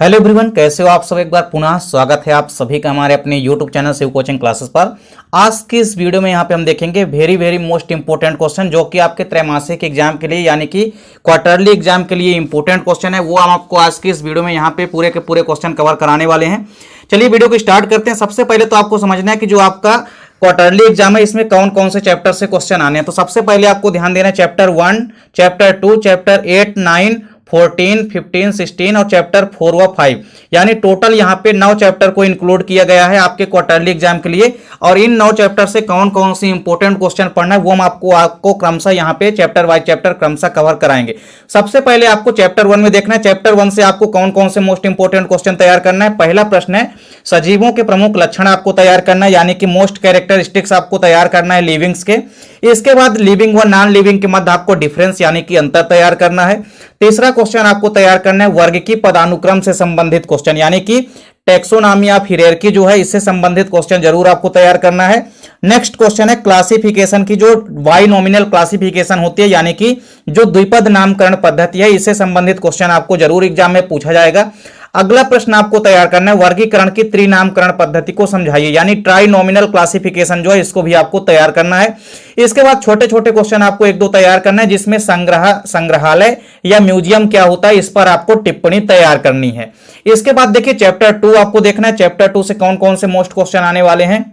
Hello everyone, कैसे हो आप सब। एक बार पुनः स्वागत है आप सभी का हमारे अपने YouTube channel Shiv coaching classes पर। आज की इस वीडियो में यहाँ पे हम देखेंगे वेरी मोस्ट इंपॉर्टेंट क्वेश्चन जो कि आपके त्रैमासिक एग्जाम के लिए यानी कि क्वार्टरली एग्जाम के लिए इंपॉर्टेंट क्वेश्चन है। वो हम आपको आज की इस वीडियो में यहाँ पे पूरे के पूरे क्वेश्चन कवर कराने वाले हैं। चलिए वीडियो को स्टार्ट करते हैं। सबसे पहले तो आपको समझना है कि जो आपका क्वार्टरली एग्जाम है इसमें कौन कौन से चैप्टर से क्वेश्चन आने हैं। तो सबसे पहले आपको ध्यान देना है चैप्टर 1, चैप्टर 2, चैप्टर 8, 9, 14, 15, 16 और चैप्टर 4 व 5 यानी टोटल यहाँ पे 9 चैप्टर को इंक्लूड किया गया है आपके क्वार्टरली एग्जाम के लिए। और इन 9 चैप्टर से कौन कौन सी इंपॉर्टेंट क्वेश्चन पढ़ना है वो हम आपको क्रमशः यहाँ पे चैप्टर वाइज चैप्टर क्रमशः कवर कराएंगे। सबसे पहले आपको चैप्टर 1 में देखना है। चैप्टर 1 से आपको कौन कौन से मोस्ट इंपॉर्टेंट क्वेश्चन तैयार करना है। पहला प्रश्न है सजीवों के प्रमुख लक्षण आपको तैयार करना है यानी कि मोस्ट कैरेक्टरिस्टिक्स आपको तैयार करना है लिविंग्स के। इसके बाद लिविंग व नॉन लिविंग के मध्य आपको डिफरेंस यानी कि अंतर तैयार करना है। तीसरा क्वेश्चन आपको तैयार करना है वर्ग की पदानुक्रम से संबंधित क्वेश्चन यानी कि टेक्सोनॉमी ऑफ हियरार्की जो है इससे संबंधित क्वेश्चन जरूर आपको तैयार करना है। नेक्स्ट क्वेश्चन है क्लासिफिकेशन की जो बाइनोमिनल क्लासिफिकेशन होती है यानी कि जो द्विपद नामकरण पद्धति है इससे संबंधित क्वेश्चन आपको जरूर एग्जाम में पूछा जाएगा। अगला प्रश्न आपको तैयार करना है वर्गीकरण की त्रिनामकरण पद्धति को समझाइए यानी ट्राइनोमिनल क्लासिफिकेशन जो है इसको भी आपको तैयार करना है। इसके बाद छोटे छोटे क्वेश्चन आपको एक दो तैयार करना है जिसमें संग्रहालय या म्यूजियम क्या होता है इस पर आपको टिप्पणी तैयार करनी है। इसके बाद देखिए चैप्टर 2 आपको देखना है। चैप्टर 2 से कौन कौन से मोस्ट क्वेश्चन आने वाले हैं।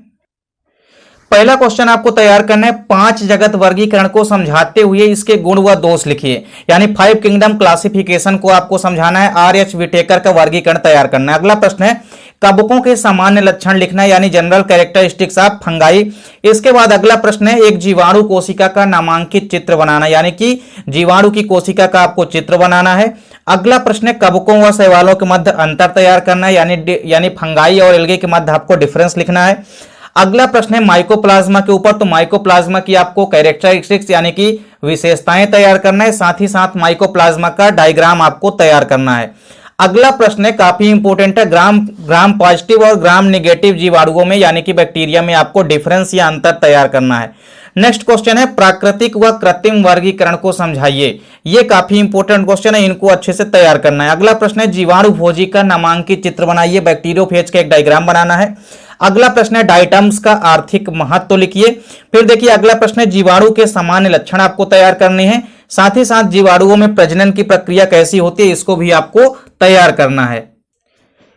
पहला क्वेश्चन आपको तैयार करना है 5 जगत वर्गीकरण को समझाते हुए इसके गुण व दोष लिखिए यानी 5 किंगडम क्लासिफिकेशन को आपको समझाना है। R.H. विटेकर का वर्गीकरण तैयार करना है। अगला प्रश्न है कवकों के सामान्य लक्षण लिखना है यानी जनरल कैरेक्टरिस्टिक्स ऑफ फंगाई। इसके बाद अगला प्रश्न है एक जीवाणु कोशिका का नामांकित चित्र बनाना यानी कि जीवाणु की कोशिका का आपको चित्र बनाना है। अगला प्रश्न है कवकों व शैवालों के मध्य अंतर तैयार करना है यानी फंगाई और एल्गे के मध्य आपको डिफरेंस लिखना है। अगला प्रश्न है माइकोप्लाज्मा के ऊपर, तो माइकोप्लाज्मा की आपको कैरेक्टरिस्टिक्स यानी कि विशेषताएं तैयार करना है। साथ ही साथ माइकोप्लाज्मा का डायग्राम आपको तैयार करना है। अगला प्रश्न है काफी इंपोर्टेंट है ग्राम पॉजिटिव और ग्राम नेगेटिव जीवाणुओं में यानी कि बैक्टीरिया में आपको डिफरेंस या अंतर तैयार करना है। नेक्स्ट क्वेश्चन है प्राकृतिक व कृत्रिम वर्गीकरण को समझाइए। ये काफी इंपोर्टेंट क्वेश्चन है, इनको अच्छे से तैयार करना है। अगला प्रश्न है जीवाणु भोजी का नामांकित चित्र बनाइए, बैक्टीरियोफेज का एक डायग्राम बनाना है। अगला प्रश्न है डाइटम्स का आर्थिक महत्व लिखिए। फिर देखिए अगला प्रश्न है जीवाणु के सामान्य लक्षण आपको तैयार करने हैं। साथ ही साथ जीवाणुओं में प्रजनन की प्रक्रिया कैसी होती है इसको भी आपको तैयार करना है।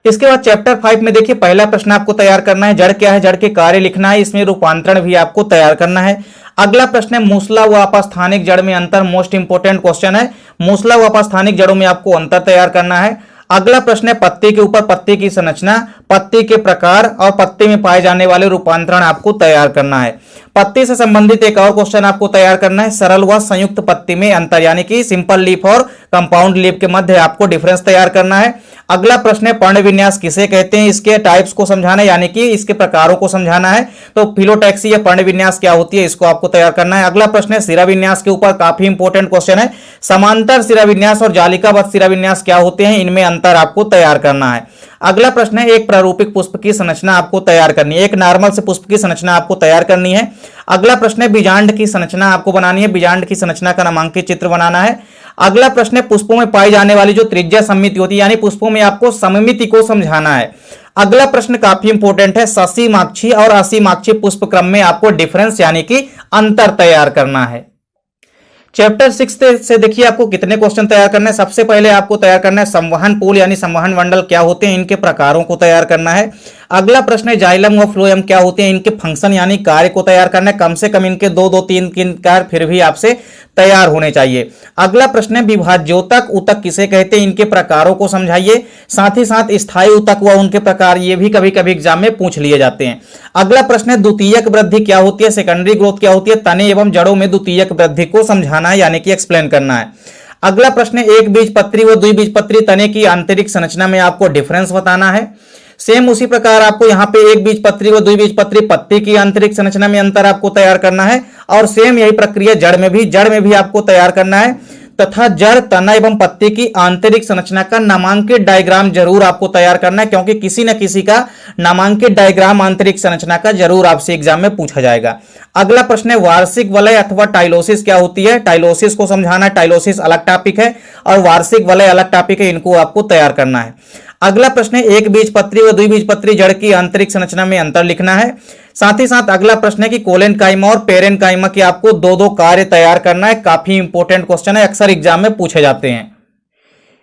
इसके बाद चैप्टर 5 में देखिए पहला प्रश्न आपको तैयार करना है जड़ क्या है, जड़ के कार्य लिखना है, इसमें रूपांतरण भी आपको तैयार करना है। अगला प्रश्न है मूसला व अपस्थानिक जड़ में अंतर, मोस्ट इंपोर्टेंट क्वेश्चन है। मूसला व अपस्थानिक जड़ों में आपको अंतर तैयार करना है। अगला प्रश्न है पत्ती के ऊपर पत्ती की संरचना, पत्ती के प्रकार और पत्ती में पाए जाने वाले रूपांतरण आपको तैयार करना है। पत्ती से संबंधित एक और क्वेश्चन आपको तैयार करना है सरल व संयुक्त पत्ती में अंतर यानी कि सिंपल लीफ और कंपाउंड लीफ के मध्य आपको डिफरेंस तैयार करना है। अगला प्रश्न है पर्ण विन्यास किसे कहते हैं, इसके टाइप्स को समझाना है यानी कि इसके प्रकारों को समझाना है। तो फिलोटैक्सी या पर्ण विन्यास क्या होती है इसको आपको तैयार करना है। अगला प्रश्न है शिरा विन्यास के ऊपर, काफी इंपोर्टेंट क्वेश्चन है। समांतर शिरा विन्यास और जालिकाबद्ध शिरा विन्यास क्या होते हैं, इनमें अंतर आपको तैयार करना है। अगला प्रश्न है एक प्रारूपिक पुष्प की संरचना आपको तैयार करनी है, एक नॉर्मल से पुष्प की संरचना आपको तैयार करनी है। अगला प्रश्न है बीजांड की संरचना आपको बनानी है, बीजांड की संरचना का नामांकित चित्र बनाना है। अगला प्रश्न है पुष्पों में पाई जाने वाली जो त्रिज्या सममिति होती है यानी पुष्पों में आपको सममिति को समझाना है। अगला प्रश्न काफी इंपोर्टेंट है ससीमाक्षी और असीमाक्षी पुष्प क्रम में आपको डिफरेंस यानी कि अंतर तैयार करना है। चैप्टर 6 से देखिए आपको कितने क्वेश्चन तैयार करना है। सबसे पहले आपको तैयार करना है संवहन पूल यानी संवहन मंडल क्या होते हैं, इनके प्रकारों को तैयार करना है। अगला प्रश्न है जाइलम व फ्लोएम क्या होते हैं, इनके फंक्शन यानी कार्य को तैयार करना है। कम से कम इनके 2-3 कार्य फिर भी आपसे तैयार होने चाहिए। अगला प्रश्न है विभाज्योतक ऊतक किसे कहते हैं, इनके प्रकारों को समझाइए। साथ ही साथ स्थायी ऊतक व उनके प्रकार ये भी कभी कभी एग्जाम में पूछ लिए जाते हैं। अगला प्रश्न है द्वितीयक वृद्धि क्या होती है, सेकेंडरी ग्रोथ क्या होती है, तने एवं जड़ों में द्वितीयक वृद्धि को समझाना है यानी कि एक्सप्लेन करना है। अगला प्रश्न है एक बीजपत्री व द्विबीजपत्री तने की आंतरिक संरचना में आपको डिफरेंस बताना है। सेम उसी प्रकार आपको यहाँ पे एक बीजपत्री व द्विबीजपत्री पत्ती की आंतरिक संरचना में अंतर आपको तैयार करना है। और सेम यही प्रक्रिया जड़ में भी आपको तैयार करना है। तथा जड़, तना एवं पत्ती की आंतरिक संरचना का नामांकित डायग्राम जरूर आपको तैयार करना है क्योंकि किसी न किसी का नामांकित डायग्राम आंतरिक संरचना का जरूर आपसे एग्जाम में पूछा जाएगा। अगला प्रश्न है वार्षिक वलय अथवा टाइलोसिस क्या होती है, टाइलोसिस को समझाना है। टाइलोसिस अलग टॉपिक है और वार्षिक वलय अलग टॉपिक है, इनको आपको तैयार करना है। अगला प्रश्न है एक बीजपत्री व द्विबीजपत्री जड़ की आंतरिक संरचना में अंतर लिखना है। साथ ही साथ अगला प्रश्न है कि कोलेनकाइमा और पेरेनकाइमा के आपको दो दो कार्य तैयार करना है। काफी इंपॉर्टेंट क्वेश्चन है, अक्सर एग्जाम में पूछे जाते हैं।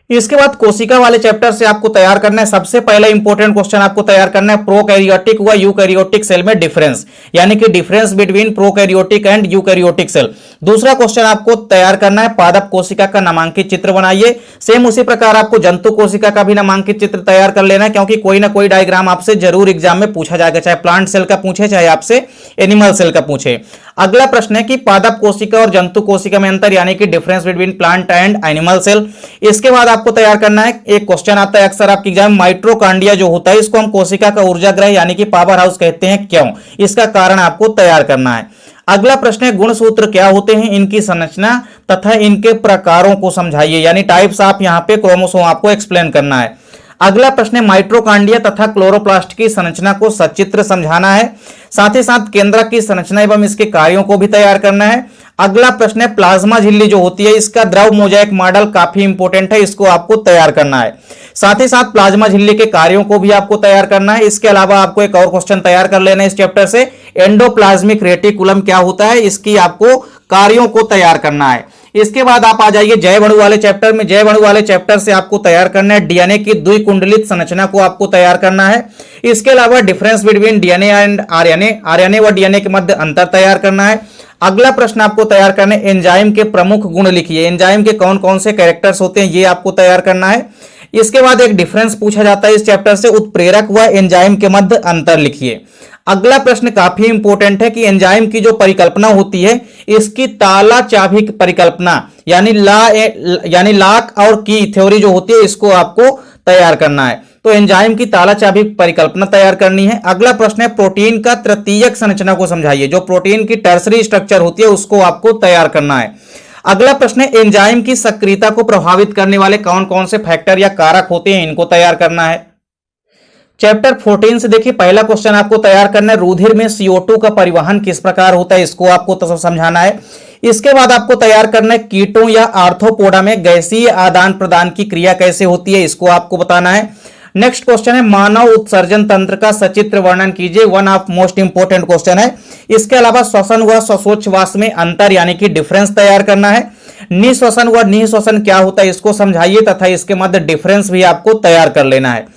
इसके बाद कोशिका वाले चैप्टर से आपको तैयार करना है। सबसे पहला इंपॉर्टेंट क्वेश्चन आपको तैयार करना है प्रोकैरियोटिक व यूकैरियोटिक सेल में डिफरेंस, यानी कि difference between prokaryotic and eukaryotic cell. दूसरा क्वेश्चन आपको तैयार करना है पादप कोशिका का नामांकित चित्र बनाइए। सेम उसी प्रकार आपको जंतु कोशिका का भी नामांकित चित्र तैयार कर लेना है, क्योंकि कोई ना कोई डायग्राम आपसे जरूर एग्जाम में पूछा जाएगा, चाहे प्लांट सेल का पूछे चाहे आपसे एनिमल सेल का पूछे। अगला प्रश्न है कि पादप कोशिका और जंतु कोशिका में अंतर, यानी कि difference between plant and animal cell. इसके बाद आपको तैयार करना है, एक क्वेश्चन आता है अक्सर आपके एग्जाम में, माइटोकॉन्ड्रिया जो होता है इसको हम कोशिका का ऊर्जा ग्रह यानी कि पावर हाउस कहते हैं, क्यों? इसका कारण आपको तैयार करना है। अगला प्रश्न है गुणसूत्र क्या होते हैं, इनकी संरचना तथा इनके प्रकारों को समझाइए, यानी टाइप्स ऑफ यहां पे क्रोमोसोम आपको एक्सप्लेन करना है। अगला प्रश्न है माइटोकॉन्ड्रिया तथा क्लोरोप्लास्ट की संरचना को सचित्र समझाना है। साथ ही साथ केंद्रक की संरचना एवं इसके कार्यों को भी तैयार करना है। अगला प्रश्न है प्लाज्मा झिल्ली जो होती है इसका द्रव मोजाइक मॉडल काफी इंपॉर्टेंट है, इसको आपको तैयार करना है। साथ ही साथ प्लाज्मा झिल्ली के कार्यों को भी आपको तैयार करना है। इसके अलावा आपको एक और क्वेश्चन तैयार कर लेना है इस चैप्टर से, एंडोप्लाज्मिक रेटिकुलम क्या होता है, इसकी आपको कार्यों को तैयार करना है। इसके बाद आप आ जाइए जैव अणु वाले चैप्टर में। जैव अणु वाले चैप्टर से आपको तैयार करना है डीएनए की द्विकुंडलित संरचना को आपको तैयार करना है। इसके अलावा difference between DNA and RNA, RNA व डीएनए के मध्य अंतर तैयार करना है। अगला प्रश्न आपको तैयार करना है एंजाइम के प्रमुख गुण लिखिए, एंजाइम के कौन कौन से कैरेक्टर्स होते हैं ये आपको तैयार करना है। इसके बाद एक डिफरेंस पूछा जाता है इस चैप्टर से, उत्प्रेरक व एंजाइम के मध्य अंतर लिखिए। अगला प्रश्न काफी इंपॉर्टेंट है कि एंजाइम की जो परिकल्पना होती है इसकी ताला चाबी परिकल्पना यानी लॉक और की थ्योरी जो होती है इसको आपको तैयार करना है। तो एंजाइम की ताला चाबी परिकल्पना तैयार करनी है। अगला प्रश्न है प्रोटीन का तृतीयक संरचना को समझाइए, जो प्रोटीन की टर्सरी स्ट्रक्चर होती है उसको आपको तैयार करना है। अगला प्रश्न है एंजाइम की सक्रियता को प्रभावित करने वाले कौन कौन से फैक्टर या कारक होते हैं, इनको तैयार करना है। चैप्टर 14 से देखिए पहला क्वेश्चन आपको तैयार करना है रुधिर में CO2 का परिवहन किस प्रकार होता है, इसको आपको तो समझाना है। इसके बाद आपको तैयार करना है कीटों या आर्थ्रोपोडा में गैसीय आदान प्रदान की क्रिया कैसे होती है, इसको आपको बताना है। नेक्स्ट क्वेश्चन है मानव उत्सर्जन तंत्र का सचित्र वर्णन कीजिए, one of most important question है। इसके अलावा श्वसन व श्वासोच्छ्वास में अंतर यानी कि डिफरेंस तैयार करना है। निःश्वसन व निःश्वसन क्या होता है इसको समझाइए तथा इसके मध्य डिफरेंस भी आपको तैयार कर लेना है।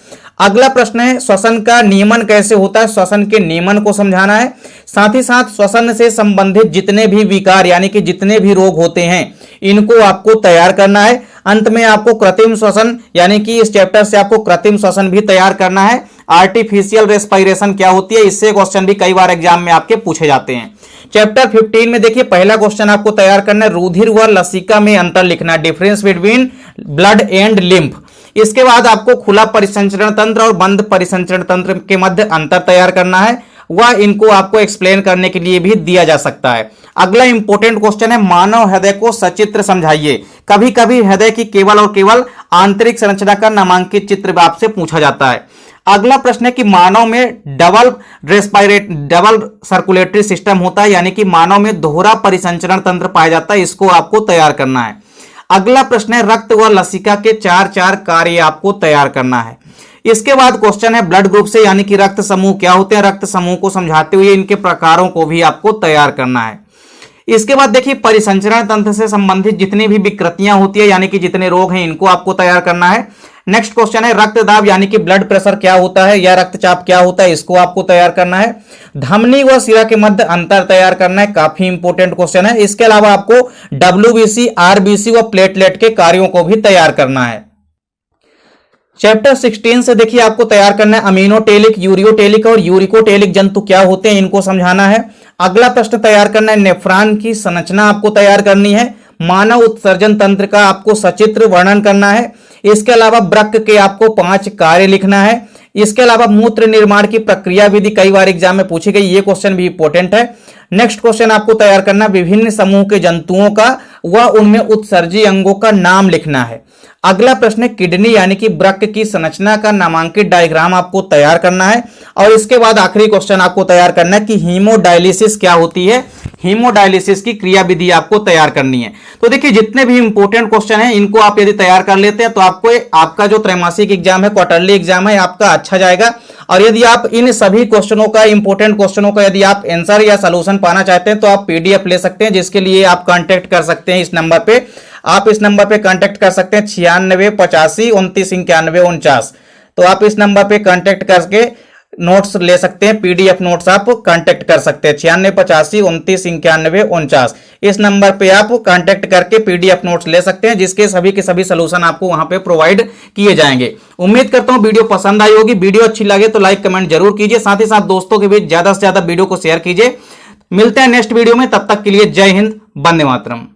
अगला प्रश्न है श्वसन का नियमन कैसे होता है, श्वसन के नियमन को समझाना है। साथ ही साथ श्वसन से संबंधित जितने भी विकार यानी कि जितने भी रोग होते हैं इनको आपको तैयार करना है। अंत में आपको कृत्रिम श्वसन यानी कि इस चैप्टर से आपको कृत्रिम श्वसन भी तैयार करना है। आर्टिफिशियल रेस्पिरेशन क्या होती है, इससे क्वेश्चन भी कई बार एग्जाम में आपके पूछे जाते हैं। चैप्टर 15 में देखिए पहला क्वेश्चन आपको तैयार करना है रुधिर व लसिका में अंतर लिखना है, difference between blood and lymph. इसके बाद आपको खुला परिसंचरण तंत्र और बंद परिसंचरण तंत्र के मध्य अंतर तैयार करना है, वह इनको आपको एक्सप्लेन करने के लिए भी दिया जा सकता है। अगला इंपॉर्टेंट क्वेश्चन है मानव हृदय को सचित्र समझाइए। कभी कभी हृदय की केवल और केवल आंतरिक संरचना का नामांकित चित्र आपसे पूछा जाता है। अगला प्रश्न है कि मानव में डबल सर्कुलेटरी सिस्टम होता है, यानी कि मानव में दोहरा परिसंचरण तंत्र पाया जाता है, इसको आपको तैयार करना है। अगला प्रश्न है रक्त व लसिका के 4 कार्य आपको तैयार करना है। इसके बाद क्वेश्चन है ब्लड ग्रुप से यानी कि रक्त समूह क्या होते हैं, रक्त समूह को समझाते हुए इनके प्रकारों को भी आपको तैयार करना है। इसके बाद देखिए परिसंचरण तंत्र से संबंधित जितनी भी विकृतियां होती है यानी कि जितने रोग हैं इनको आपको तैयार करना है। नेक्स्ट क्वेश्चन है रक्तदाब यानी कि ब्लड प्रेशर क्या होता है या रक्तचाप क्या होता है, इसको आपको तैयार करना है। धमनी व सिरा के मध्य अंतर तैयार करना है, काफी इंपॉर्टेंट क्वेश्चन है। इसके अलावा आपको WBC, RBC व प्लेटलेट के कार्यों को भी तैयार करना है। चैप्टर 16 से देखिए आपको तैयार करना है अमीनोटेलिक, यूरियोटेलिक और यूरिकोटेलिक जंतु क्या होते हैं, इनको समझाना है। अगला प्रश्न तैयार करना है नेफ्रॉन की संरचना आपको तैयार करनी है। मानव उत्सर्जन तंत्र का आपको सचित्र वर्णन करना है। इसके अलावा वृक्क के आपको 5 कार्य लिखना है। इसके अलावा मूत्र निर्माण की प्रक्रिया विधि कई बार एग्जाम में पूछी गई, ये क्वेश्चन भी इंपॉर्टेंट है। नेक्स्ट क्वेश्चन आपको तैयार करना विभिन्न समूह के जंतुओं का व उनमें उत्सर्जी अंगों का नाम लिखना है। अगला प्रश्न है किडनी यानी कि वृक्क की संरचना का नामांकित डायग्राम आपको तैयार करना है। और इसके बाद आखिरी क्वेश्चन आपको तैयार करना है कि हीमोडायलिसिस क्या होती है, हीमोडायलिसिस की क्रिया विधि आपको तैयार करनी है। तो देखिए जितने भी इंपॉर्टेंट क्वेश्चन हैं इनको आप यदि तैयार कर लेते हैं तो आपको आपका जो त्रैमासिक एग्जाम है, क्वार्टरली एग्जाम है, आपका अच्छा जाएगा। और यदि आप इन सभी क्वेश्चनों का, इंपॉर्टेंट क्वेश्चनों का यदि आप आंसर या सॉल्यूशन पाना चाहते हैं तो आप पीडीएफ ले सकते हैं, जिसके लिए आप कांटेक्ट कर सकते हैं इस नंबर पे। आप इस नंबर पे कांटेक्ट कर सकते हैं 96 85 29 91 49। तो आप इस नंबर पे कांटेक्ट करके नोट्स ले सकते हैं, पीडीएफ नोट्स आप कांटेक्ट कर सकते हैं 96 85 29 91 49। इस नंबर पे आप कांटेक्ट करके पीडीएफ नोट्स ले सकते हैं, जिसके सभी के सभी सॉल्यूशन आपको वहां पे प्रोवाइड किए जाएंगे। उम्मीद करता हूं वीडियो पसंद आई होगी। वीडियो अच्छी लगे तो लाइक कमेंट जरूर कीजिए, साथ ही साथ दोस्तों के बीच ज्यादा से ज्यादा वीडियो को शेयर कीजिए। मिलते हैं नेक्स्ट वीडियो में, तब तक के लिए जय हिंद, वंदे मातरम।